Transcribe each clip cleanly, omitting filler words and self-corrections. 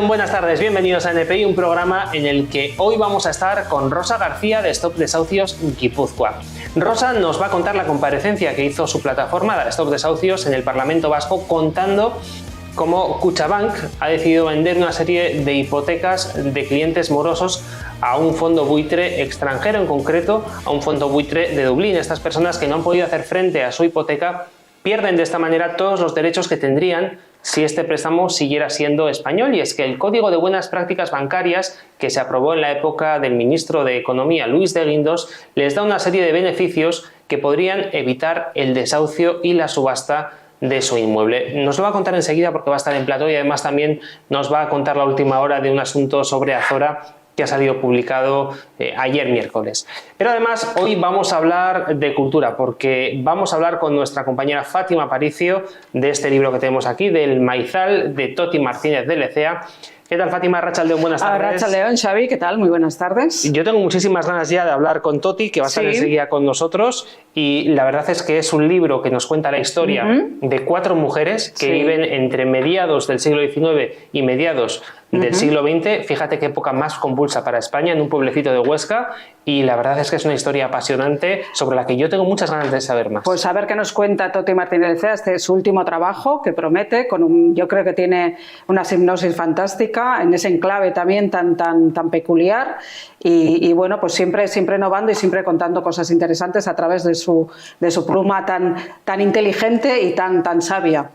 León? Buenas tardes, bienvenidos a NPI, un programa en el que hoy vamos a estar con Rosa García de Stop Desahucios Guipúzcoa. Rosa nos va a contar la comparecencia que hizo su plataforma, la de Stop Desahucios, en el Parlamento Vasco, contando cómo Kutxabank ha decidido vender una serie de hipotecas de clientes morosos a un fondo buitre extranjero, en concreto a un fondo buitre de Dublín. Estas personas que no han podido hacer frente a su hipoteca pierden de esta manera todos los derechos que tendrían si este préstamo siguiera siendo español, y es que el Código de Buenas Prácticas Bancarias, que se aprobó en la época del ministro de Economía, Luis de Guindos, les da una serie de beneficios que podrían evitar el desahucio y la subasta de su inmueble. Nos lo va a contar enseguida porque va a estar en plató, y además también nos va a contar la última hora de un asunto sobre Azora que ha salido publicado ayer miércoles. Pero además hoy vamos a hablar de cultura, porque vamos a hablar con nuestra compañera Fátima Aparicio de este libro que tenemos aquí, del Maizal, de Toti Martínez de Lecea. ¿Qué tal, Fátima? Arratsaldeon, buenas tardes. Arratsaldeon, Xavi, ¿qué tal? Muy buenas tardes. Yo tengo muchísimas ganas ya de hablar con Toti, que va a estar enseguida con nosotros, y la verdad es que es un libro que nos cuenta la historia de 4 mujeres que viven entre mediados del siglo XIX y mediados del siglo XX. Fíjate qué época más convulsa para España, en un pueblecito de Huesca, y la verdad es que es una historia apasionante sobre la que yo tengo muchas ganas de saber más. Pues a ver qué nos cuenta Toti Martínez de Lecea. Este es su último trabajo, que promete, yo creo que tiene una hipnosis fantástica en ese enclave también tan peculiar, y bueno, pues siempre innovando y siempre contando cosas interesantes a través de su pluma tan inteligente y tan sabia.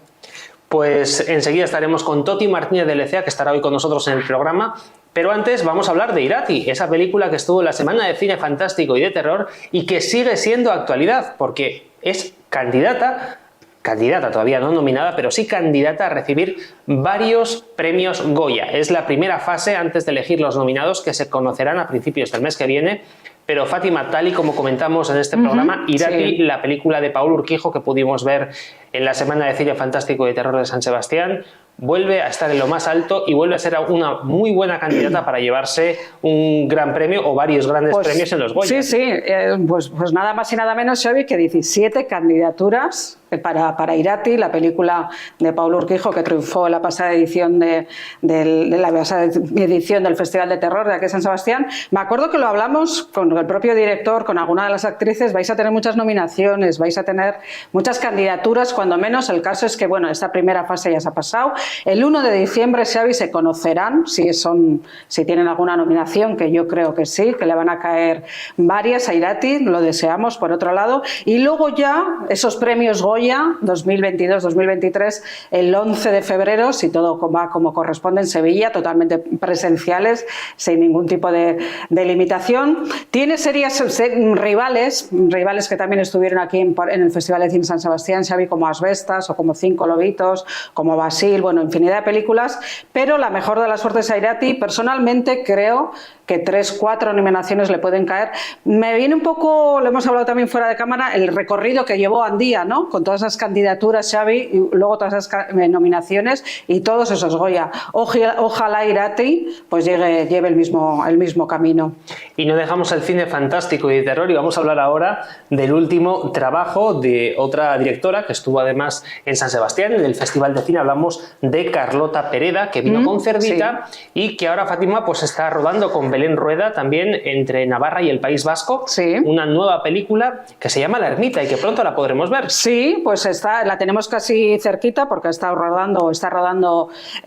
Pues enseguida estaremos con Toti Martínez de Lecea, que estará hoy con nosotros en el programa. Pero antes vamos a hablar de Irati, esa película que estuvo en la Semana de Cine Fantástico y de Terror y que sigue siendo actualidad, porque es candidata todavía no nominada, pero sí candidata a recibir varios premios Goya. Es la primera fase antes de elegir los nominados, que se conocerán a principios del mes que viene. Pero Fátima, tal y como comentamos en este programa, Irati, la película de Paul Urquijo que pudimos ver en la Semana de Cine Fantástico y de Terror de San Sebastián, vuelve a estar en lo más alto y vuelve a ser una muy buena candidata para llevarse un gran premio o varios grandes premios en los Goya. Pues nada más y nada menos, Xavi, que 17 candidaturas para Irati, la película de Paul Urquijo que triunfó en la pasada edición del Festival de Terror de aquí en San Sebastián. Me acuerdo que lo hablamos con el propio director, con alguna de las actrices. Vais a tener muchas nominaciones, vais a tener muchas candidaturas, cuando menos. El caso es que, bueno, esta primera fase ya se ha pasado. El 1 de diciembre, Xavi, se conocerán si tienen alguna nominación, que yo creo que sí, que le van a caer varias a Irati, lo deseamos por otro lado. Y luego ya esos premios Goya 2022-2023, el 11 de febrero, si todo va como corresponde, en Sevilla, totalmente presenciales, sin ningún tipo de limitación. Tiene serias rivales que también estuvieron aquí en el Festival de Cine San Sebastián, Xavi, como Asbestas o como Cinco Lobitos, como Basil, bueno, infinidad de películas, pero la mejor de las suertes a Irati, personalmente creo que 3-4 nominaciones le pueden caer. Me viene un poco, lo hemos hablado también fuera de cámara, el recorrido que llevó Andía, ¿no? Con todas esas candidaturas, Xavi, y luego todas esas nominaciones y todos esos Goya. Ojalá Irati pues lleve el mismo camino. Y no dejamos el cine fantástico y de terror, y vamos a hablar ahora del último trabajo de otra directora que estuvo además en San Sebastián, en el Festival de Cine. Hablamos de Carlota Pereda, que vino con Cerdita y que ahora, Fátima, pues está rodando con Belén Rueda también entre Navarra y el País Vasco, una nueva película que se llama La Ermita y que pronto la podremos ver. Sí, pues la tenemos casi cerquita porque está rodando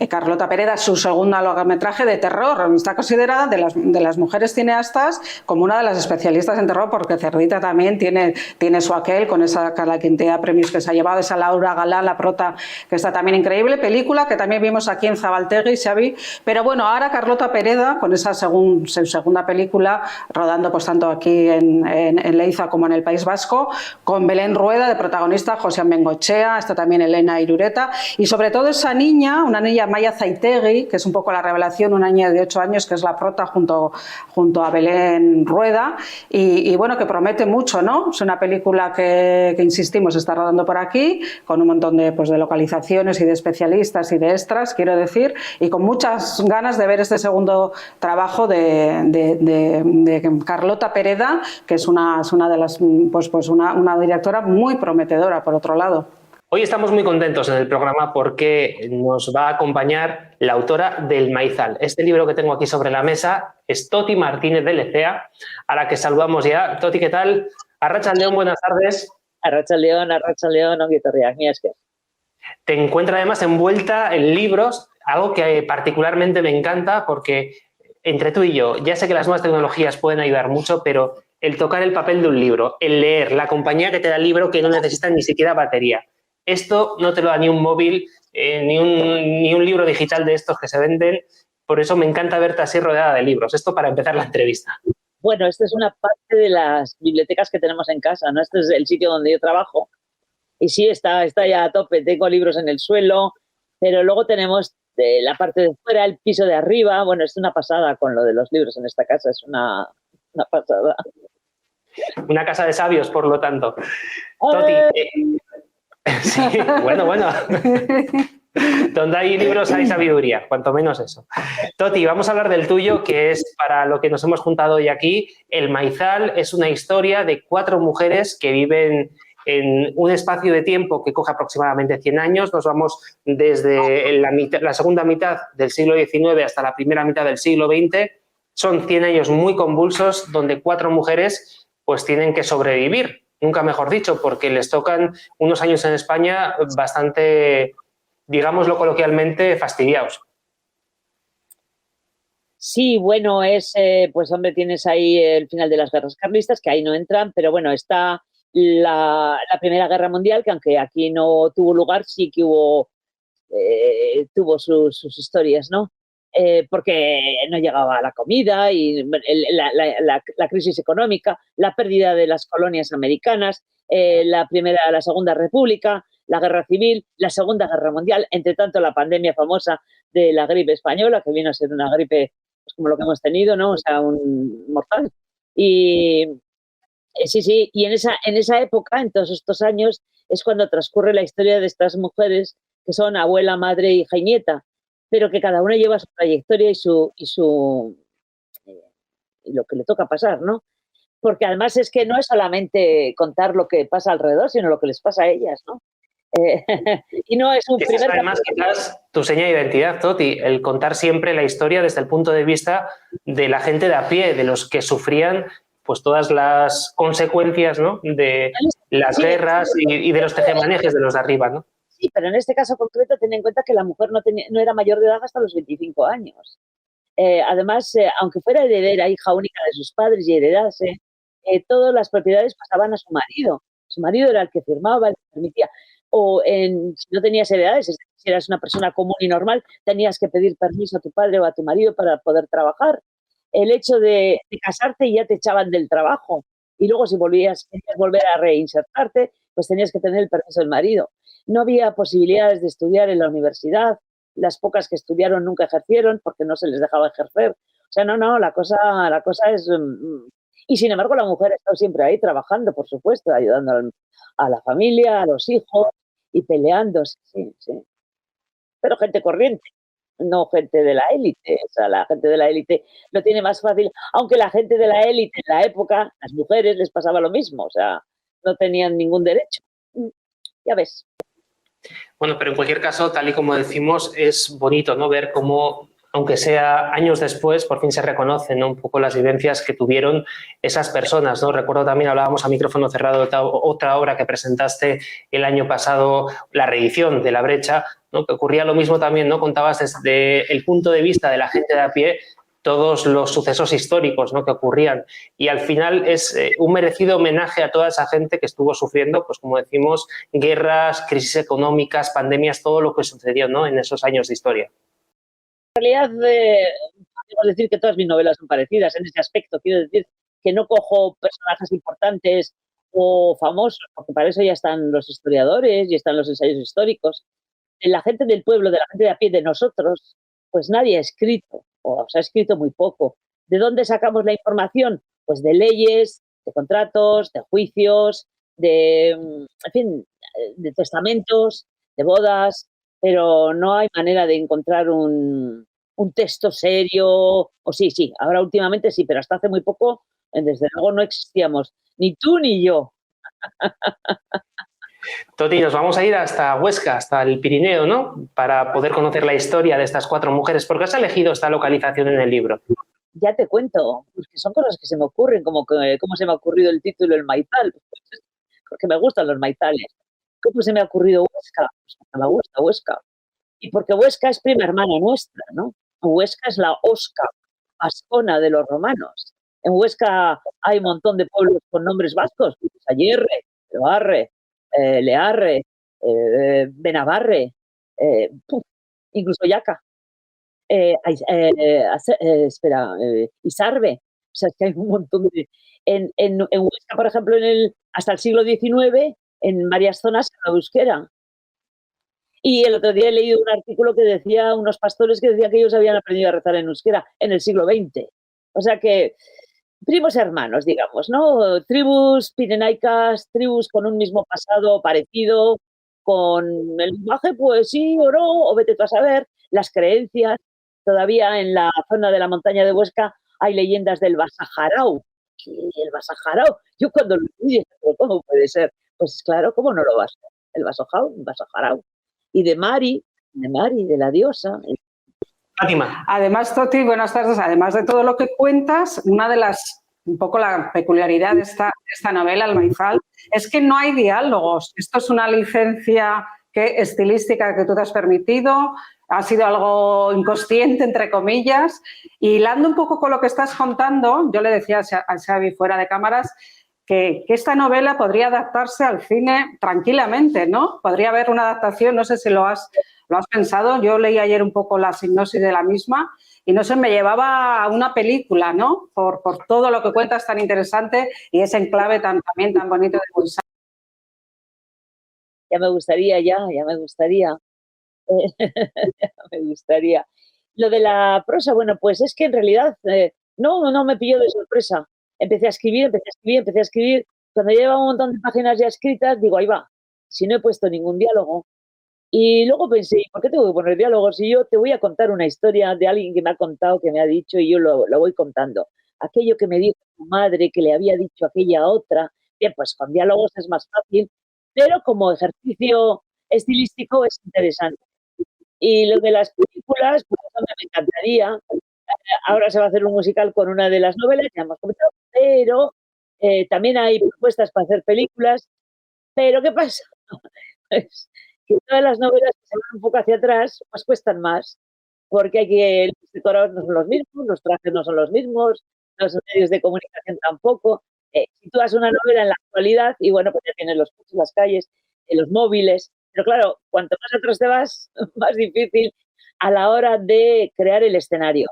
Carlota Pereda su segunda largometraje de terror. Está considerada de las mujeres cineastas como una de las especialistas en terror, porque Cerdita también tiene su aquel con esa la cantidad de premios que se ha llevado, esa Laura Galán, la prota, que está también increíble. Película que también vimos aquí en Zabaltegui, Xavi. Pero bueno, ahora Carlota Pereda con esa segunda película rodando pues tanto aquí en Leiza como en el País Vasco, con Belén Rueda de protagonista, José Bengochea, está también Elena Irureta, y sobre todo esa niña, una niña, Maya Zaitegui, que es un poco la revelación, una niña de 8 años que es la prota junto a Belén Rueda, y bueno, que promete mucho, ¿no? Es una película que insistimos, está rodando por aquí, con un montón de localizaciones y de especialistas y de extras, quiero decir, y con muchas ganas de ver este segundo trabajo de Carlota Pereda, que es una de las una directora muy prometedora, por otro lado. Hoy estamos muy contentos en el programa porque nos va a acompañar la autora del Maizal. Este libro que tengo aquí sobre la mesa es Toti Martínez de Lecea, a la que saludamos ya. Toti, ¿qué tal? Arratsalde on, buenas tardes. Arratsalde on, ongi etorriak, mila esker. Te encuentra además envuelta en libros, algo que particularmente me encanta porque entre tú y yo, ya sé que las nuevas tecnologías pueden ayudar mucho, pero el tocar el papel de un libro, el leer, la compañía que te da el libro que no necesita ni siquiera batería. Esto no te lo da ni un móvil, ni un libro digital de estos que se venden. Por eso me encanta verte así rodeada de libros. Esto para empezar la entrevista. Bueno, esta es una parte de las bibliotecas que tenemos en casa, ¿no? Este es el sitio donde yo trabajo. Y sí, está ya a tope. Tengo libros en el suelo, pero luego tenemos la parte de fuera, el piso de arriba. Bueno, es una pasada con lo de los libros en esta casa. Es una pasada. Una casa de sabios, por lo tanto. Toti, sí, bueno. Donde hay libros hay sabiduría, cuanto menos eso. Toti, vamos a hablar del tuyo, que es para lo que nos hemos juntado hoy aquí. El Maizal es una historia de 4 mujeres que viven en un espacio de tiempo que coge aproximadamente 100 años. Nos vamos desde la segunda mitad del siglo XIX hasta la primera mitad del siglo XX. Son 100 años muy convulsos donde 4 mujeres pues tienen que sobrevivir, nunca mejor dicho, porque les tocan unos años en España bastante, digámoslo coloquialmente, fastidiados. Sí, bueno, pues hombre, tienes ahí el final de las guerras carlistas, que ahí no entran, pero bueno, está la Primera Guerra Mundial, que aunque aquí no tuvo lugar, sí que tuvo sus historias, ¿no? Porque no llegaba la comida y la crisis económica, la pérdida de las colonias americanas, la Segunda República, la Guerra Civil, la Segunda Guerra Mundial, entre tanto la pandemia famosa de la gripe española, que vino a ser una gripe pues, como lo que hemos tenido, ¿no? O sea, un mortal. Y sí, y en esa época, en todos estos años, es cuando transcurre la historia de estas mujeres que son abuela, madre, hija y nieta, pero que cada una lleva su trayectoria y lo que le toca pasar, ¿no? Porque además es que no es solamente contar lo que pasa alrededor, sino lo que les pasa a ellas, ¿no? Y no es un primer además quizás tu seña de identidad, Toti, el contar siempre la historia desde el punto de vista de la gente de a pie, de los que sufrían pues todas las consecuencias, ¿no? De las guerras y de los tejemanejes de los de arriba, ¿no? Sí, pero en este caso concreto ten en cuenta que la mujer no era mayor de edad hasta los 25 años. Además, aunque fuera heredera, hija única de sus padres y heredase, todas las propiedades pasaban a su marido. Su marido era el que firmaba, el que permitía. Si no tenías heredades, es decir, si eras una persona común y normal, tenías que pedir permiso a tu padre o a tu marido para poder trabajar. El hecho de casarte ya te echaban del trabajo. Y luego si querías volver a reinsertarte, pues tenías que tener el permiso del marido. No había posibilidades de estudiar en la universidad. Las pocas que estudiaron nunca ejercieron porque no se les dejaba ejercer. O sea, no, la cosa es... Y sin embargo la mujer ha estado siempre ahí trabajando, por supuesto, ayudando a la familia, a los hijos y peleándose, sí. Pero gente corriente, no gente de la élite. O sea, la gente de la élite lo tiene más fácil, aunque la gente de la élite en la época, las mujeres les pasaba lo mismo, o sea, no tenían ningún derecho. Ya ves. Bueno, pero en cualquier caso, tal y como decimos, es bonito, ¿no? Ver cómo, aunque sea años después, por fin se reconocen, ¿no? Un poco las vivencias que tuvieron esas personas, ¿no? Recuerdo también, hablábamos a micrófono cerrado de otra obra que presentaste el año pasado, la reedición de La Brecha, ¿no? Que ocurría lo mismo también, ¿no? Contabas desde el punto de vista de la gente de a pie todos los sucesos históricos, ¿no? Que ocurrían. Y al final es un merecido homenaje a toda esa gente que estuvo sufriendo, pues como decimos, guerras, crisis económicas, pandemias, todo lo que sucedió, ¿no? En esos años de historia. En realidad, podemos decir que todas mis novelas son parecidas en ese aspecto. Quiero decir que no cojo personajes importantes o famosos, porque para eso ya están los historiadores y están los ensayos históricos. La gente del pueblo, de la gente de a pie, de nosotros, pues nadie ha escrito, o se ha escrito muy poco. ¿De dónde sacamos la información? Pues de leyes, de contratos, de juicios, en fin, de testamentos, de bodas, pero no hay manera de encontrar un texto serio, o sí, ahora últimamente sí, pero hasta hace muy poco, desde luego no existíamos, ni tú ni yo. Toti, nos vamos a ir hasta Huesca, hasta el Pirineo, ¿no? Para poder conocer la historia de estas 4 mujeres. ¿Por qué has elegido esta localización en el libro? Ya te cuento, porque son cosas que se me ocurren, como que, cómo se me ha ocurrido el título El Maizal, porque me gustan los maizales. ¿Cómo se me ha ocurrido Huesca? Pues porque me gusta Huesca. Y porque Huesca es prima hermana nuestra, ¿no? Huesca es la Osca vascona de los romanos. En Huesca hay un montón de pueblos con nombres vascos, Ayerre, Levarre, Learre, Benavarre, incluso Yaca, Isarbe. O sea, es que hay un montón de... En Huesca, por ejemplo, hasta el siglo XIX, en varias zonas se hablaba euskera. Y el otro día he leído un artículo que decía, unos pastores que decían que ellos habían aprendido a rezar en euskera en el siglo XX. O sea que primos hermanos, digamos, ¿no? Tribus pirenaicas, tribus con un mismo pasado parecido, con el lenguaje, pues sí o no, o vete tú a saber, las creencias. Todavía en la zona de la montaña de Huesca hay leyendas del Basajarao. ¿Qué? El Basajarao. Yo cuando lo leí, ¿cómo puede ser? Pues claro, ¿cómo no lo vas a ver? El Basajarao. Y de Mari, de la diosa. Fátima. Además, Toti, buenas tardes. Además de todo lo que cuentas, una de las, un poco la peculiaridad de esta novela, El Maizal, es que no hay diálogos. Esto es una licencia estilística que tú te has permitido, ha sido algo inconsciente, entre comillas, y hilando un poco con lo que estás contando, yo le decía a Xavi fuera de cámaras que esta novela podría adaptarse al cine tranquilamente, ¿no? Podría haber una adaptación, no sé si lo has pensado. Yo leí ayer un poco la sinopsis de la misma y no sé, me llevaba a una película, ¿no? Por todo lo que cuentas tan interesante y ese enclave también tan bonito de Busan. Ya me gustaría. Ya me gustaría. Lo de la prosa, bueno, pues es que en realidad no me pilló de sorpresa. Empecé a escribir. Cuando llevaba un montón de páginas ya escritas, digo, ahí va, si no he puesto ningún diálogo. Y luego pensé, ¿por qué tengo que poner diálogos? Si yo te voy a contar una historia de alguien que me ha contado, que me ha dicho, y yo lo voy contando. Aquello que me dijo tu madre, que le había dicho aquella otra. Bien, pues con diálogos es más fácil, pero como ejercicio estilístico es interesante. Y lo de las películas, pues me encantaría. Ahora se va a hacer un musical con una de las novelas, ya hemos comentado, pero también hay propuestas para hacer películas. Pero ¿qué pasa? Pues que todas las novelas que se van un poco hacia atrás, pues cuestan más, porque los decorados no son los mismos, los trajes no son los mismos, los medios de comunicación tampoco. Si tú haces una novela en la actualidad, y bueno, pues ya tienes los coches, las calles, los móviles, pero claro, cuanto más atrás te vas, más difícil a la hora de crear el escenario.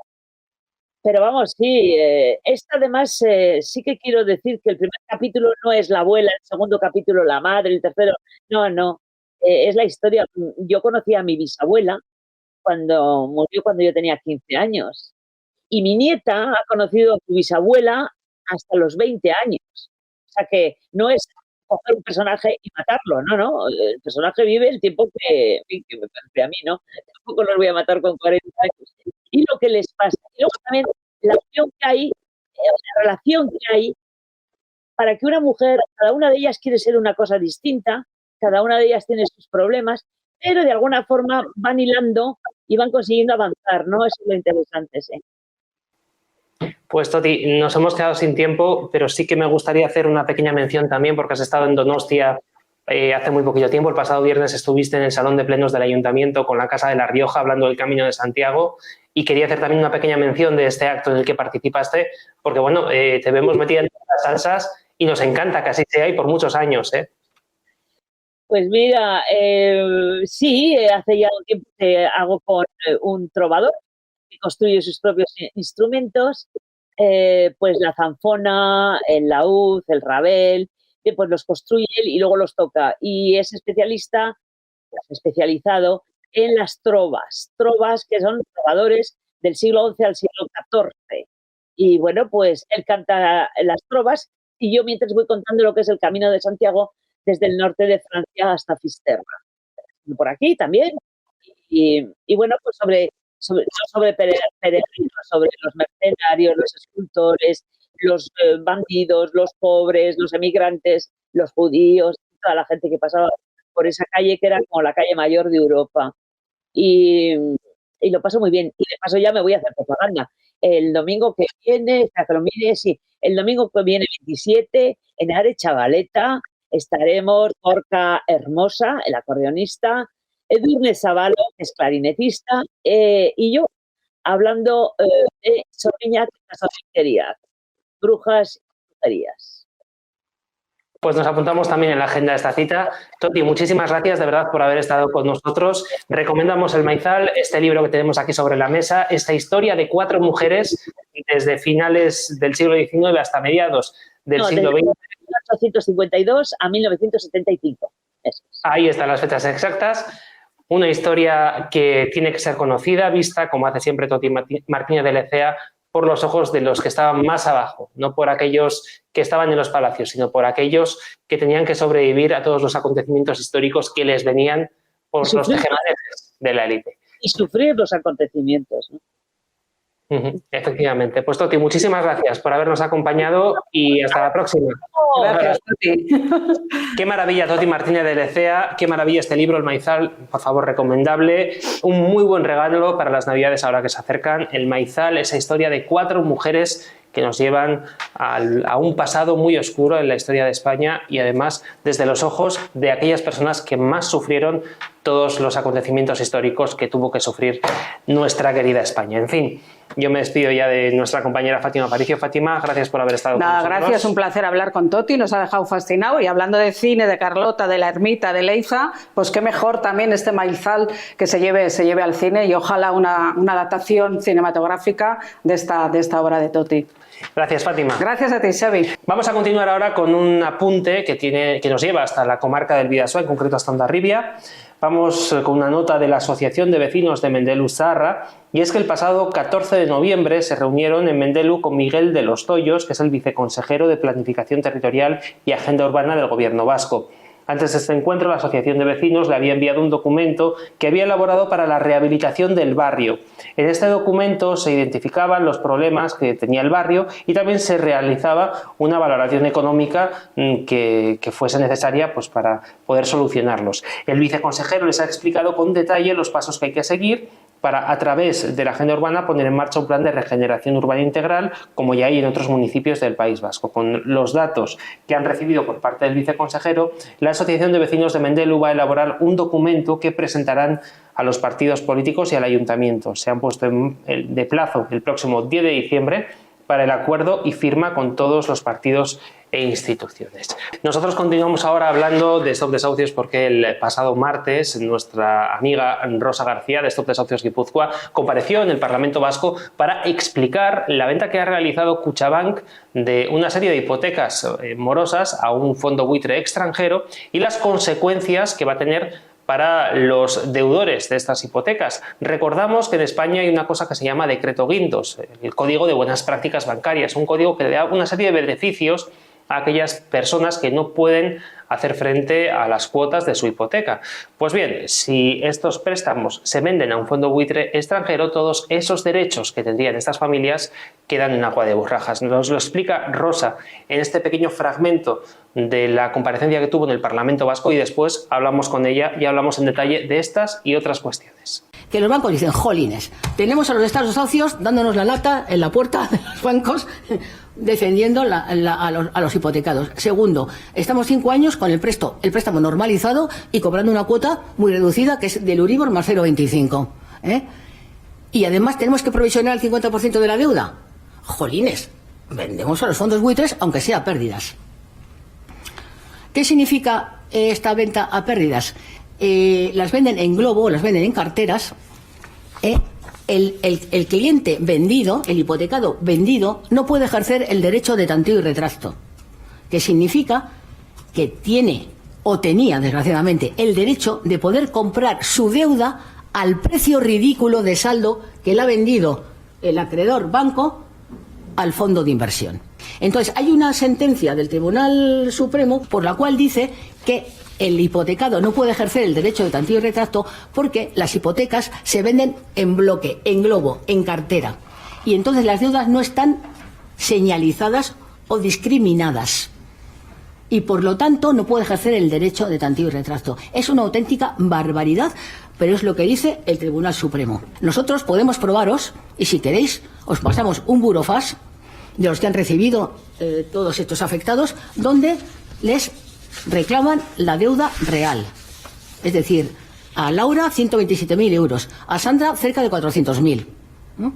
Pero vamos, sí, esta además sí que quiero decir que el primer capítulo no es la abuela, el segundo capítulo la madre, el tercero, no, es la historia. Yo conocí a mi bisabuela cuando murió cuando yo tenía 15 años y mi nieta ha conocido a su bisabuela hasta los 20 años. O sea que no es coger un personaje y matarlo, no, el personaje vive el tiempo que me parece a mí, ¿no? Tampoco los voy a matar con 40 años. Y lo que les pasa. Y luego también la unión que hay, la relación que hay para que una mujer, cada una de ellas quiere ser una cosa distinta, cada una de ellas tiene sus problemas, pero de alguna forma van hilando y van consiguiendo avanzar, ¿no? Eso es lo interesante, sí. Pues Toti, nos hemos quedado sin tiempo, pero sí que me gustaría hacer una pequeña mención también, porque has estado en Donostia hace muy poquito tiempo. El pasado viernes estuviste en el Salón de Plenos del Ayuntamiento con la Casa de La Rioja hablando del Camino de Santiago, y quería hacer también una pequeña mención de este acto en el que participaste, porque bueno, te vemos metida en las salsas y nos encanta que así sea y por muchos años, ¿eh? Pues mira, sí, hace ya un tiempo que hago con un trovador que construye sus propios instrumentos, pues la zanfona, el laúd, el rabel, que pues los construye él y luego los toca. Y es especializado en las trovas que son trovadores del siglo XI al siglo XIV. Y bueno, pues él canta las trovas y yo mientras voy contando lo que es el Camino de Santiago desde el norte de Francia hasta Fisterra. Por aquí también. Y bueno, pues sobre peregrinos, sobre los mercenarios, los escultores, los bandidos, los pobres, los emigrantes, los judíos, toda la gente que pasaba por esa calle, que era como la calle mayor de Europa. Y lo paso muy bien. Y de paso ya me voy a hacer propaganda. El domingo que viene, hasta que lo mire, sí, el domingo que viene, 27, en Arechavaleta, estaremos Gorka Hermosa, el acordeonista, Edurne Zavalo, que es clarinetista, y yo, hablando de Sorriña, brujas y brujerías. Pues nos apuntamos también en la agenda de esta cita. Toti, muchísimas gracias de verdad por haber estado con nosotros. Recomendamos El Maizal, este libro que tenemos aquí sobre la mesa, esta historia de 4 mujeres desde finales del siglo XIX hasta mediados del siglo XX. De 1852 a 1975. Eso es. Ahí están las fechas exactas. Una historia que tiene que ser conocida, vista, como hace siempre Toti Martínez de Lecea, por los ojos de los que estaban más abajo, no por aquellos que estaban en los palacios, sino por aquellos que tenían que sobrevivir a todos los acontecimientos históricos que les venían por los tejemanejes de la élite. Y sufrir los acontecimientos, ¿no? Efectivamente. Pues Toti, muchísimas gracias por habernos acompañado y hasta la próxima. Gracias, Toti. Qué maravilla, Toti Martínez de Lecea, qué maravilla este libro, El Maizal, por favor, recomendable. Un muy buen regalo para las Navidades ahora que se acercan. El Maizal, esa historia de 4 mujeres que nos llevan a un pasado muy oscuro en la historia de España y además desde los ojos de aquellas personas que más sufrieron todos los acontecimientos históricos que tuvo que sufrir nuestra querida España. En fin, yo me despido ya de nuestra compañera Fátima Aparicio. Fátima, gracias por haber estado con nosotros. Gracias, un placer hablar con Toti, nos ha dejado fascinado y hablando de cine, de Carlota, de La Ermita, de Leiza, pues qué mejor también este Maizal que se lleve al cine y ojalá una adaptación cinematográfica de esta obra de Toti. Gracias, Fátima. Gracias a ti, Xavi. Vamos a continuar ahora con un apunte que nos lleva hasta la comarca del Bidasoa, en concreto hasta Hondarribia. Vamos con una nota de la Asociación de Vecinos de Mendelu Zaharra, y es que el pasado 14 de noviembre se reunieron en Mendelu con Miguel de los Toyos, que es el viceconsejero de Planificación Territorial y Agenda Urbana del Gobierno vasco. Antes de este encuentro, la Asociación de Vecinos le había enviado un documento que había elaborado para la rehabilitación del barrio. En este documento se identificaban los problemas que tenía el barrio y también se realizaba una valoración económica que fuese necesaria pues, para poder solucionarlos. El viceconsejero les ha explicado con detalle los pasos que hay que seguir para, a través de la agenda urbana, poner en marcha un plan de regeneración urbana integral, como ya hay en otros municipios del País Vasco. Con los datos que han recibido por parte del viceconsejero, la Asociación de Vecinos de Mendelu va a elaborar un documento que presentarán a los partidos políticos y al ayuntamiento. Se han puesto de plazo el próximo 10 de diciembre para el acuerdo y firma con todos los partidos e instituciones. Nosotros continuamos ahora hablando de Stop Desahucios porque el pasado martes nuestra amiga Rosa García de Stop Desahucios Guipúzcoa compareció en el Parlamento Vasco para explicar la venta que ha realizado Kutxabank de una serie de hipotecas morosas a un fondo buitre extranjero y las consecuencias que va a tener para los deudores de estas hipotecas. Recordamos que en España hay una cosa que se llama Decreto Guindos, el Código de Buenas Prácticas Bancarias, un código que le da una serie de beneficios a aquellas personas que no pueden hacer frente a las cuotas de su hipoteca. Pues bien, si estos préstamos se venden a un fondo buitre extranjero, todos esos derechos que tendrían estas familias quedan en agua de borrajas. Nos lo explica Rosa en este pequeño fragmento de la comparecencia que tuvo en el Parlamento Vasco y después hablamos con ella y hablamos en detalle de estas y otras cuestiones. Que los bancos dicen, jolines, tenemos a los estados socios dándonos la lata en la puerta de los bancos defendiendo a los hipotecados. Segundo, estamos 5 años con el préstamo normalizado y cobrando una cuota muy reducida que es del Euribor más 0,25. Y además tenemos que provisionar el 50% de la deuda. Jolines, vendemos a los fondos buitres aunque sea a pérdidas. ¿Qué significa esta venta a pérdidas? Las venden en globo, las venden en carteras. El cliente vendido, el hipotecado vendido, no puede ejercer el derecho de tanteo y retracto, que significa que tiene o tenía, desgraciadamente, el derecho de poder comprar su deuda al precio ridículo de saldo que le ha vendido el acreedor banco al fondo de inversión. Entonces, hay una sentencia del Tribunal Supremo por la cual dice que el hipotecado no puede ejercer el derecho de tanteo y retracto porque las hipotecas se venden en bloque, en globo, en cartera. Y entonces las deudas no están señalizadas o discriminadas. y por lo tanto no puede ejercer el derecho de tanteo y retracto. Es una auténtica barbaridad, pero es lo que dice el Tribunal Supremo. Nosotros podemos probaros, y si queréis, os pasamos un burofax de los que han recibido todos estos afectados, donde les reclaman la deuda real. Es decir, a Laura 127.000 euros, a Sandra cerca de 400.000, ¿no?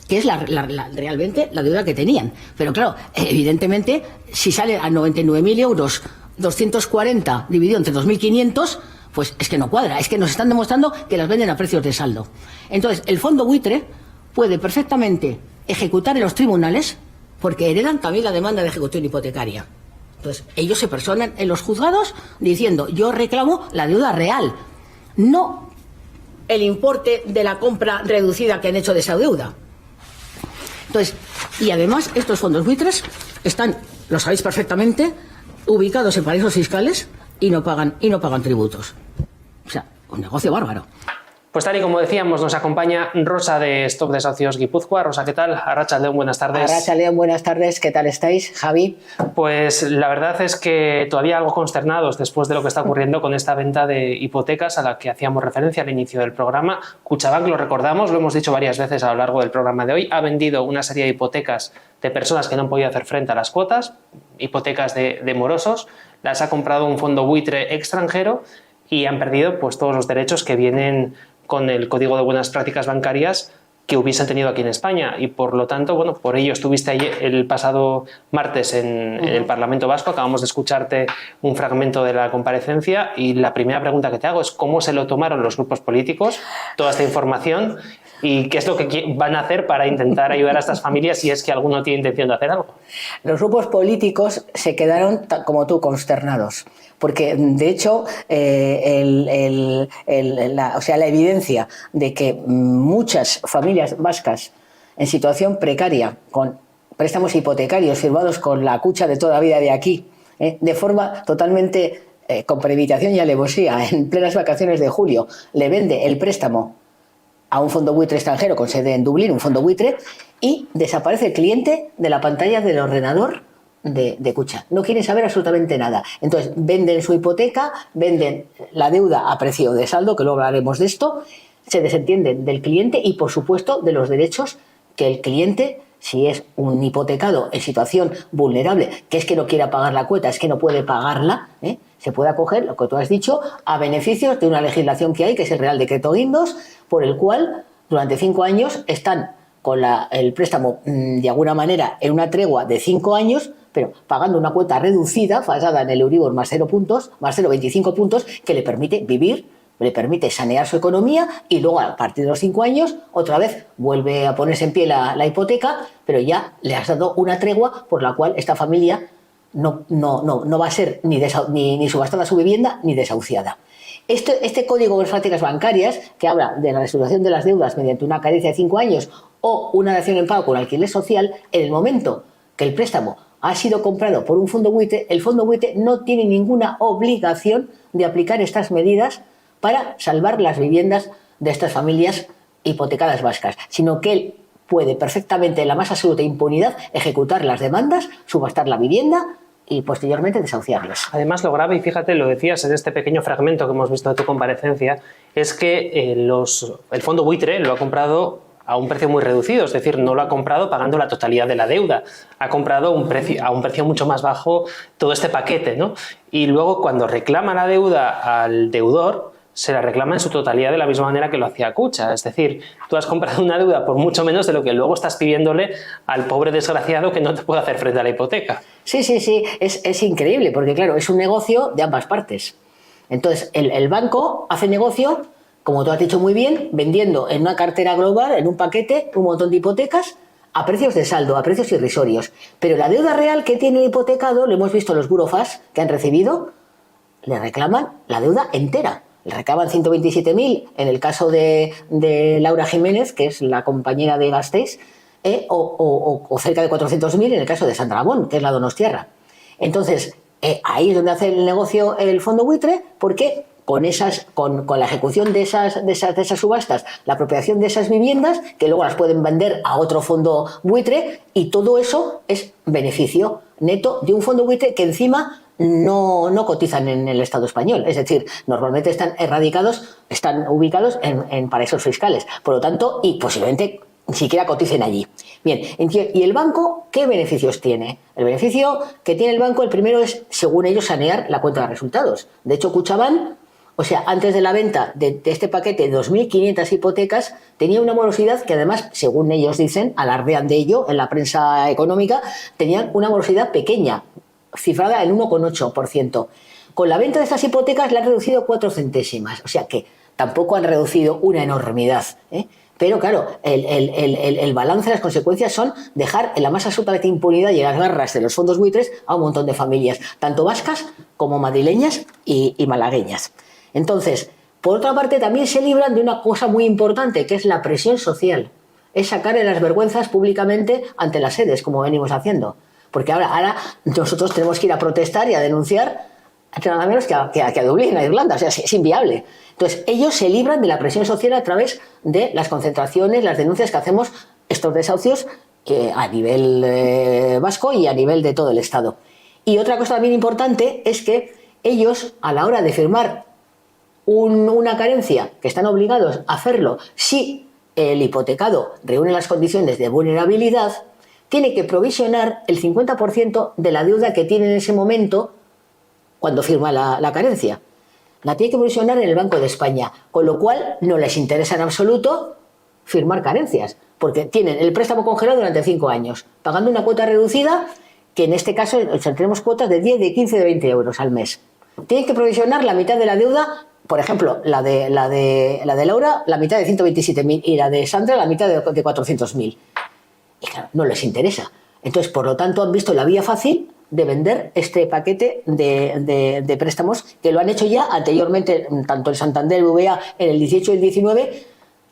Que es realmente la deuda que tenían. Pero claro, evidentemente, si sale a 99.000 euros 240 dividido entre 2.500, pues es que no cuadra, es que nos están demostrando que las venden a precios de saldo. Entonces, el fondo buitre puede perfectamente ejecutar en los tribunales, porque heredan también la demanda de ejecución hipotecaria. Entonces, ellos se personan en los juzgados diciendo, yo reclamo la deuda real, no el importe de la compra reducida que han hecho de esa deuda. Entonces, y además, estos fondos buitres están, lo sabéis perfectamente, ubicados en paraísos fiscales y no pagan tributos. O sea, un negocio bárbaro. Pues tal y como decíamos, nos acompaña Rosa de Stop Desahucios Guipúzcoa. Rosa, ¿qué tal? Arratsaldeon, buenas tardes. Arratsaldeon, buenas tardes. ¿Qué tal estáis, Javi? Pues la verdad es que todavía algo consternados después de lo que está ocurriendo con esta venta de hipotecas a la que hacíamos referencia al inicio del programa. Kutxabank, lo recordamos, lo hemos dicho varias veces a lo largo del programa de hoy, ha vendido una serie de hipotecas de personas que no han podido hacer frente a las cuotas, hipotecas de morosos, las ha comprado un fondo buitre extranjero y han perdido pues todos los derechos que vienen con el Código de Buenas Prácticas Bancarias que hubiesen tenido aquí en España, y por lo tanto, bueno, por ello estuviste ayer, el pasado martes en el Parlamento Vasco. Acabamos de escucharte un fragmento de la comparecencia y la primera pregunta que te hago es ¿cómo se lo tomaron los grupos políticos toda esta información y qué es lo que van a hacer para intentar ayudar a estas familias si es que alguno tiene intención de hacer algo? Los grupos políticos se quedaron, como tú, consternados, porque de hecho la evidencia de que muchas familias vascas en situación precaria, con préstamos hipotecarios firmados con la cucha de toda la vida de aquí, de forma totalmente con premeditación y alevosía, en plenas vacaciones de julio, le vende el préstamo a un fondo buitre extranjero con sede en Dublín, un fondo buitre, y desaparece el cliente de la pantalla del ordenador de Kutxa. No quieren saber absolutamente nada. Entonces venden su hipoteca, venden la deuda a precio de saldo, que luego hablaremos de esto, se desentienden del cliente y, por supuesto, de los derechos que el cliente, si es un hipotecado en situación vulnerable, que es que no quiera pagar la cuota, es que no puede pagarla, se puede acoger, lo que tú has dicho, a beneficios de una legislación que hay, que es el Real Decreto Guindos, por el cual durante 5 años están con el préstamo de alguna manera en una tregua de 5 años, pero pagando una cuota reducida, basada en el Euribor más 0,25 puntos, que le permite vivir, le permite sanear su economía, y luego a partir de los 5 años otra vez vuelve a ponerse en pie la hipoteca, pero ya le has dado una tregua por la cual esta familia no va a ser ni subastada su vivienda ni desahuciada. Este Código de Buenas Prácticas Bancarias, que habla de la resolución de las deudas mediante una carencia de 5 años o una dación en pago con alquiler social, en el momento que el préstamo ha sido comprado por un fondo buitre, el fondo buitre no tiene ninguna obligación de aplicar estas medidas para salvar las viviendas de estas familias hipotecadas vascas, sino que él puede perfectamente, en la más absoluta impunidad, ejecutar las demandas, subastar la vivienda y posteriormente desahuciarlos. Además, lo grave, y fíjate, lo decías en este pequeño fragmento que hemos visto de tu comparecencia, es que el fondo buitre lo ha comprado a un precio muy reducido, es decir, no lo ha comprado pagando la totalidad de la deuda, ha comprado a un precio mucho más bajo todo este paquete, ¿no? Y luego, cuando reclama la deuda al deudor, se la reclama en su totalidad de la misma manera que lo hacía Kutxa. Es decir, tú has comprado una deuda por mucho menos de lo que luego estás pidiéndole al pobre desgraciado que no te puede hacer frente a la hipoteca. Sí, es increíble, porque claro, es un negocio de ambas partes. Entonces, el banco hace negocio, como tú has dicho muy bien, vendiendo en una cartera global, en un paquete, un montón de hipotecas a precios de saldo, a precios irrisorios. Pero la deuda real que tiene el hipotecado, lo hemos visto en los burofax que han recibido, le reclaman la deuda entera. Le reclaman 127.000 en el caso de Laura Jiménez, que es la compañera de Gasteiz, o cerca de 400.000 en el caso de Sandra Bon, que es la donostiarra. Entonces, ahí es donde hace el negocio el fondo buitre, porque con la ejecución de esas subastas, la apropiación de esas viviendas, que luego las pueden vender a otro fondo buitre, y todo eso es beneficio neto de un fondo buitre que encima no cotizan en el Estado español, es decir, normalmente están están ubicados en paraísos fiscales, por lo tanto, y posiblemente ni siquiera coticen allí. Bien, ¿y el banco qué beneficios tiene? El beneficio que tiene el banco, el primero es, según ellos, sanear la cuenta de resultados. De hecho, Kutxabank, o sea, antes de la venta de este paquete de 2.500 hipotecas, tenía una morosidad que además, según ellos dicen, alardean de ello en la prensa económica, tenían una morosidad pequeña, cifrada en 1,8%. Con la venta de estas hipotecas le han reducido 4 centésimas, o sea que tampoco han reducido una enormidad, ¿eh? Pero claro, el balance, las consecuencias son dejar en la más absoluta impunidad y en las garras de los fondos buitres a un montón de familias, tanto vascas como madrileñas y malagueñas. Entonces, por otra parte, también se libran de una cosa muy importante, que es la presión social. Es sacarle las vergüenzas públicamente ante las sedes, como venimos haciendo. Porque ahora nosotros tenemos que ir a protestar y a denunciar nada menos que a Dublín, a Irlanda. O sea, es inviable. Entonces, ellos se libran de la presión social a través de las concentraciones, las denuncias que hacemos estos desahucios a nivel vasco y a nivel de todo el Estado. Y otra cosa también importante es que ellos, a la hora de firmar una carencia, que están obligados a hacerlo si el hipotecado reúne las condiciones de vulnerabilidad, tiene que provisionar el 50% de la deuda que tiene en ese momento cuando firma la carencia. La tiene que provisionar en el Banco de España, con lo cual no les interesa en absoluto firmar carencias, porque tienen el préstamo congelado durante 5 años, pagando una cuota reducida, que en este caso tenemos cuotas de 10, de 15, de 20 euros al mes. Tienen que provisionar la mitad de la deuda, por ejemplo, la de Laura, la mitad de 127.000 y la de Sandra, la mitad de 400.000. Y claro, no les interesa. Entonces, por lo tanto, han visto la vía fácil de vender este paquete de préstamos, que lo han hecho ya anteriormente, tanto el Santander BBVA en el 18 y el 19,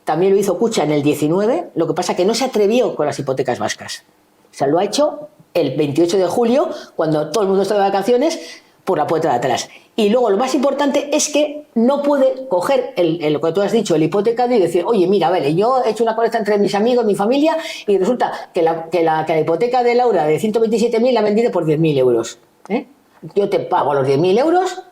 también lo hizo Kutxa en el 19, lo que pasa que no se atrevió con las hipotecas vascas. O sea, lo ha hecho el 28 de julio, cuando todo el mundo está de vacaciones, por la puerta de atrás. Y luego lo más importante es que no puede coger lo que tú has dicho, el hipotecado, y decir, oye, mira, vale, yo he hecho una colecta entre mis amigos, mi familia, y resulta que la hipoteca de Laura de 127.000 la ha vendido por 10.000 euros. ¿Eh? Yo te pago los 10.000 euros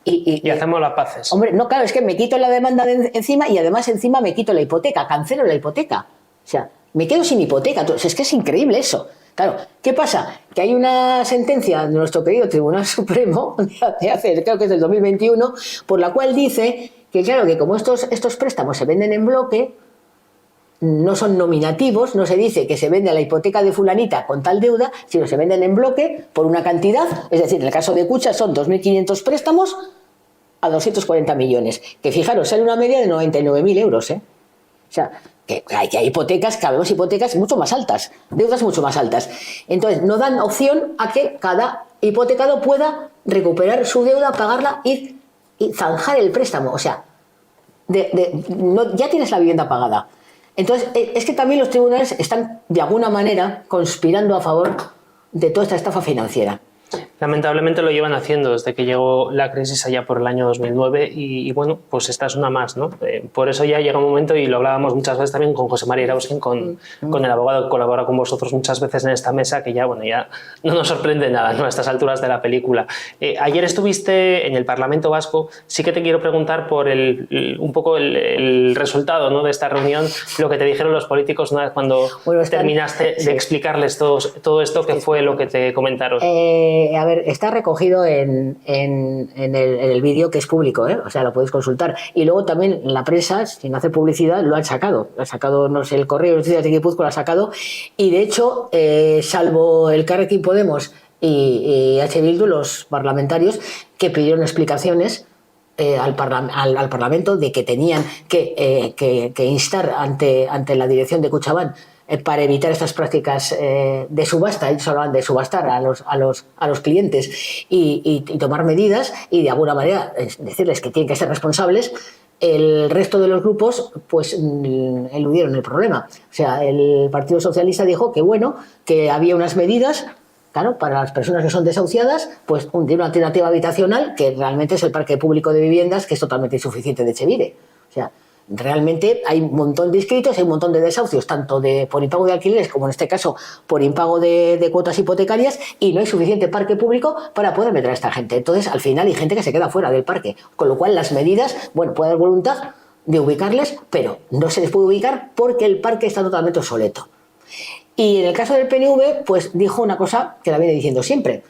y hacemos las paces. Hombre, no, claro, es que me quito la demanda encima y además encima me quito la hipoteca, cancelo la hipoteca. O sea, me quedo sin hipoteca. Entonces, es que es increíble eso. Claro, ¿qué pasa? Que hay una sentencia de nuestro querido Tribunal Supremo, de hace, creo que es del 2021, por la cual dice que, claro, que como estos préstamos se venden en bloque, no son nominativos, no se dice que se vende la hipoteca de fulanita con tal deuda, sino se venden en bloque por una cantidad, es decir, en el caso de Kutxa son 2.500 préstamos a 240 millones, que fijaros, sale una media de 99.000 euros, ¿eh? O sea, que hay hipotecas, que habemos hipotecas mucho más altas, deudas mucho más altas. Entonces, no dan opción a que cada hipotecado pueda recuperar su deuda, pagarla y zanjar el préstamo. O sea, ya tienes la vivienda pagada. Entonces, es que también los tribunales están, de alguna manera, conspirando a favor de toda esta estafa financiera. Lamentablemente lo llevan haciendo desde que llegó la crisis allá por el año 2009 y bueno, pues esta es una más, ¿no? Por eso ya llega un momento, y lo hablábamos muchas veces también con José María Irauskin, con el abogado que colabora con vosotros muchas veces en esta mesa, que ya, bueno, ya no nos sorprende nada, ¿no?, a estas alturas de la película. Ayer estuviste en el Parlamento Vasco. Sí que te quiero preguntar por un poco el resultado, ¿no?, de esta reunión, lo que te dijeron los políticos una vez cuando terminaste de explicarles todo esto, ¿qué fue lo que te comentaron? A ver, está recogido en el vídeo, que es público, ¿eh? O sea, lo podéis consultar. Y luego también la prensa, sin hacer publicidad, lo han sacado. Lo ha sacado, no sé, el Correo de Noticias de Guipúzcoa lo ha sacado. Y de hecho, salvo el Carrequín Podemos y H. Bildu, los parlamentarios que pidieron explicaciones al Parlamento de que tenían que instar ante la dirección de Kutxabank para evitar estas prácticas de subasta. Ellos hablaban de subastar a los clientes y tomar medidas y de alguna manera decirles que tienen que ser responsables. El resto de los grupos pues eludieron el problema. O sea, el Partido Socialista dijo que bueno, que había unas medidas, claro, para las personas que son desahuciadas, pues una alternativa habitacional, que realmente es el parque público de viviendas, que es totalmente insuficiente de Etxebide. O sea, realmente hay un montón de inscritos, hay un montón de desahucios, tanto por impago de alquileres como en este caso por impago de cuotas hipotecarias, y no hay suficiente parque público para poder meter a esta gente. Entonces, al final hay gente que se queda fuera del parque, con lo cual las medidas, bueno, puede haber voluntad de ubicarles, pero no se les puede ubicar porque el parque está totalmente obsoleto. Y en el caso del PNV, pues dijo una cosa que la viene diciendo siempre,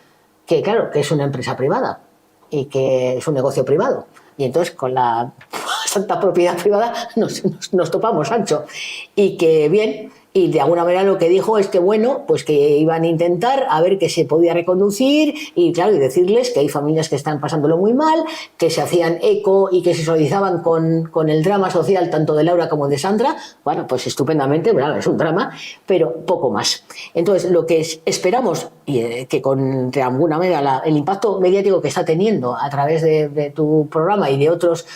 que claro, que es una empresa privada y que es un negocio privado. Y entonces con la santa propiedad privada nos topamos ancho. Y que bien, y de alguna manera lo que dijo es que bueno, pues que iban a intentar a ver que se podía reconducir y claro, y decirles que hay familias que están pasándolo muy mal, que se hacían eco y que se solidarizaban con el drama social tanto de Laura como de Sandra. Bueno, pues estupendamente, bueno, es un drama, pero poco más. Entonces, lo que esperamos, y que con de alguna manera el impacto mediático que está teniendo a través de tu programa y de otros,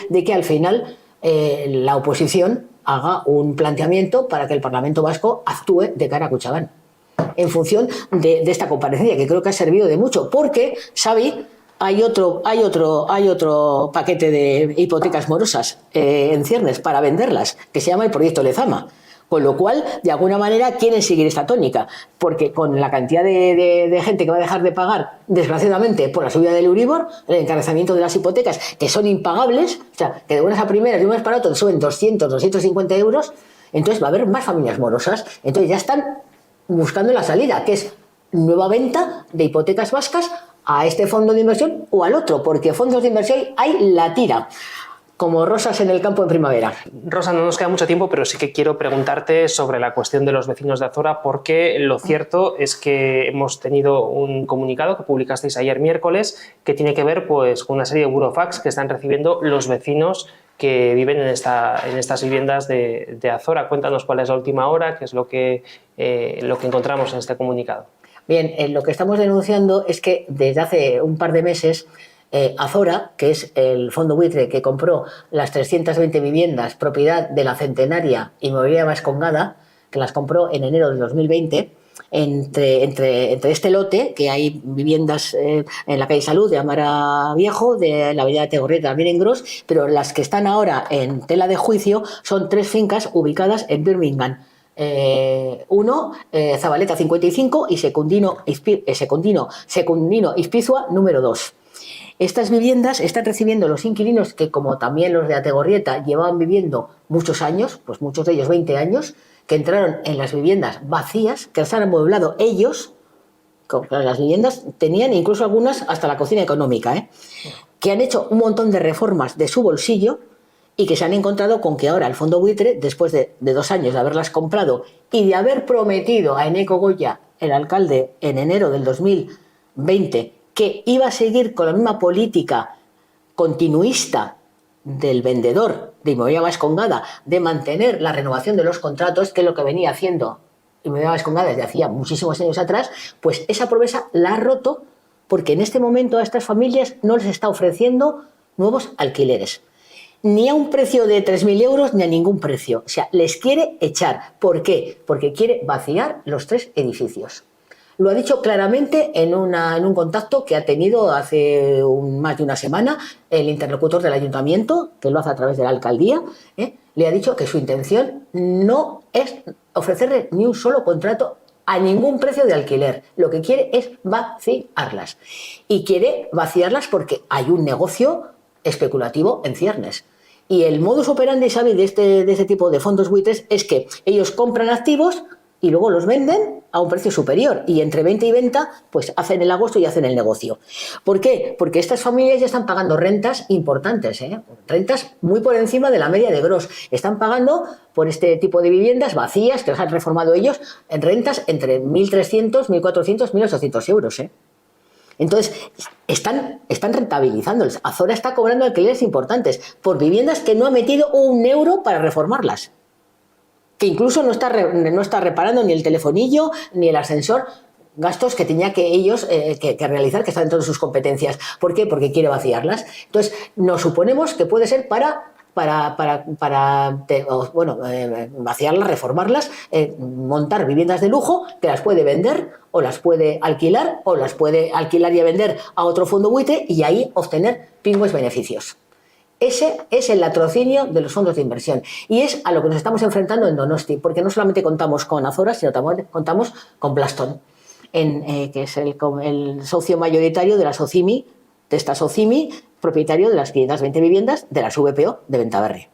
de que al final la oposición haga un planteamiento para que el Parlamento Vasco actúe de cara a Kutxabank en función de esta comparecencia, que creo que ha servido de mucho, porque, Xavi, hay otro paquete de hipotecas morosas en ciernes para venderlas, que se llama el proyecto Lezama. Con lo cual, de alguna manera, quieren seguir esta tónica, porque con la cantidad de gente que va a dejar de pagar, desgraciadamente, por la subida del Euribor, el encarecimiento de las hipotecas, que son impagables, o sea, que de buenas a primeras, de un mes para otro, te suben 200, 250 euros, entonces va a haber más familias morosas. Entonces ya están buscando la salida, que es nueva venta de hipotecas vascas a este fondo de inversión o al otro, porque fondos de inversión hay la tira, como rosas en el campo en primavera. Rosa, no nos queda mucho tiempo, pero sí que quiero preguntarte sobre la cuestión de los vecinos de Azora, porque lo cierto es que hemos tenido un comunicado que publicasteis ayer miércoles que tiene que ver pues, con una serie de burofax que están recibiendo los vecinos que viven en estas viviendas de Azora. Cuéntanos cuál es la última hora, qué es lo que encontramos en este comunicado. Bien, lo que estamos denunciando es que desde hace un par de meses Azora, que es el fondo buitre que compró las 320 viviendas propiedad de la centenaria Inmobiliaria Vascongada, que las compró en enero de 2020, entre este lote, que hay viviendas en la calle Salud de Amara Viejo, de la avenida Tegorrieta también en Gros, pero las que están ahora en tela de juicio son 3 fincas ubicadas en Birmingham. Uno, Zabaleta 55 y Secundino Ispizua número 2. Estas viviendas están recibiendo los inquilinos que, como también los de Ategorrieta, llevaban viviendo muchos años, pues muchos de ellos 20 años, que entraron en las viviendas vacías, que las han amueblado ellos. Las viviendas tenían incluso algunas hasta la cocina económica, que han hecho un montón de reformas de su bolsillo y que se han encontrado con que ahora el fondo buitre, después de 2 años de haberlas comprado y de haber prometido a Eneko Goya, el alcalde, en enero del 2020, que iba a seguir con la misma política continuista del vendedor de Inmobiliaria Vascongada de mantener la renovación de los contratos, que es lo que venía haciendo Inmobiliaria Vascongada desde hacía muchísimos años atrás, pues esa promesa la ha roto porque en este momento a estas familias no les está ofreciendo nuevos alquileres. Ni a un precio de 3.000 euros ni a ningún precio. O sea, les quiere echar. ¿Por qué? Porque quiere vaciar los 3 edificios. Lo ha dicho claramente en un contacto que ha tenido hace más de una semana el interlocutor del ayuntamiento, que lo hace a través de la alcaldía, le ha dicho que su intención no es ofrecerle ni un solo contrato a ningún precio de alquiler. Lo que quiere es vaciarlas. Y quiere vaciarlas porque hay un negocio especulativo en ciernes. Y el modus operandi, ¿sabe?, de este tipo de fondos buitres es que ellos compran activos y luego los venden a un precio superior, y entre venta y venta pues hacen el agosto y hacen el negocio. ¿Por qué? Porque estas familias ya están pagando rentas importantes, rentas muy por encima de la media de Gros. Están pagando por este tipo de viviendas vacías que las han reformado ellos en rentas entre 1.300, 1.400, 1.800 euros. Entonces, están rentabilizándoles. Azora está cobrando alquileres importantes por viviendas que no ha metido un euro para reformarlas, que incluso no está reparando ni el telefonillo ni el ascensor, gastos que tenía que ellos que realizar, que están dentro de sus competencias. ¿Por qué? Porque quiere vaciarlas. Entonces, nos suponemos que puede ser para vaciarlas, reformarlas, montar viviendas de lujo que las puede vender o las puede alquilar y a vender a otro fondo buitre y ahí obtener pingües beneficios. Ese es el latrocinio de los fondos de inversión y es a lo que nos estamos enfrentando en Donosti, porque no solamente contamos con Azora, sino también contamos con Blaston, que es el socio mayoritario de la Socimi, de esta Socimi, propietario de las 520 viviendas de las VPO de Bentaberri.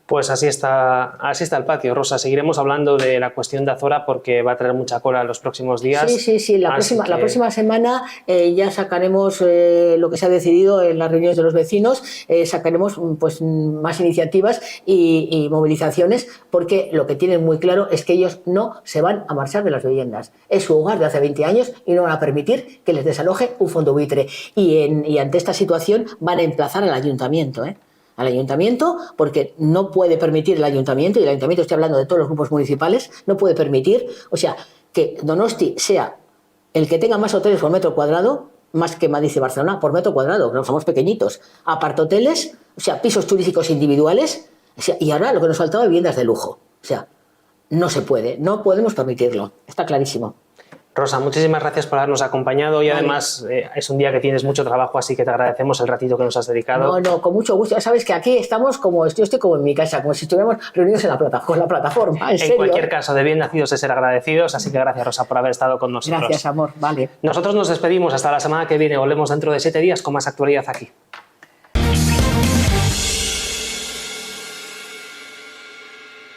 Pues así está el patio, Rosa. Seguiremos hablando de la cuestión de Azora porque va a traer mucha cola en los próximos días. Sí. La próxima semana ya sacaremos lo que se ha decidido en las reuniones de los vecinos, sacaremos pues más iniciativas y movilizaciones, porque lo que tienen muy claro es que ellos no se van a marchar de las viviendas. Es su hogar de hace 20 años y no van a permitir que les desaloje un fondo buitre. Y ante esta situación van a emplazar al ayuntamiento, al ayuntamiento, porque no puede permitir el ayuntamiento, y el ayuntamiento, estoy hablando de todos los grupos municipales, no puede permitir, o sea, que Donosti sea el que tenga más hoteles por metro cuadrado, más que Madrid y Barcelona, por metro cuadrado, que no somos pequeñitos, apartoteles, o sea, pisos turísticos individuales, o sea, y ahora lo que nos faltaba, viviendas de lujo. O sea, no se puede, no podemos permitirlo, está clarísimo. Rosa, muchísimas gracias por habernos acompañado y además es un día que tienes mucho trabajo, así que te agradecemos el ratito que nos has dedicado. No, con mucho gusto. Ya sabes que aquí estamos yo estoy como en mi casa, como si estuviéramos reunidos en la plataforma. En cualquier caso, de bien nacidos es ser agradecidos, así que gracias, Rosa, por haber estado con nosotros. Gracias, amor. Vale. Nosotros nos despedimos hasta la semana que viene. Volvemos dentro de 7 días con más actualidad aquí.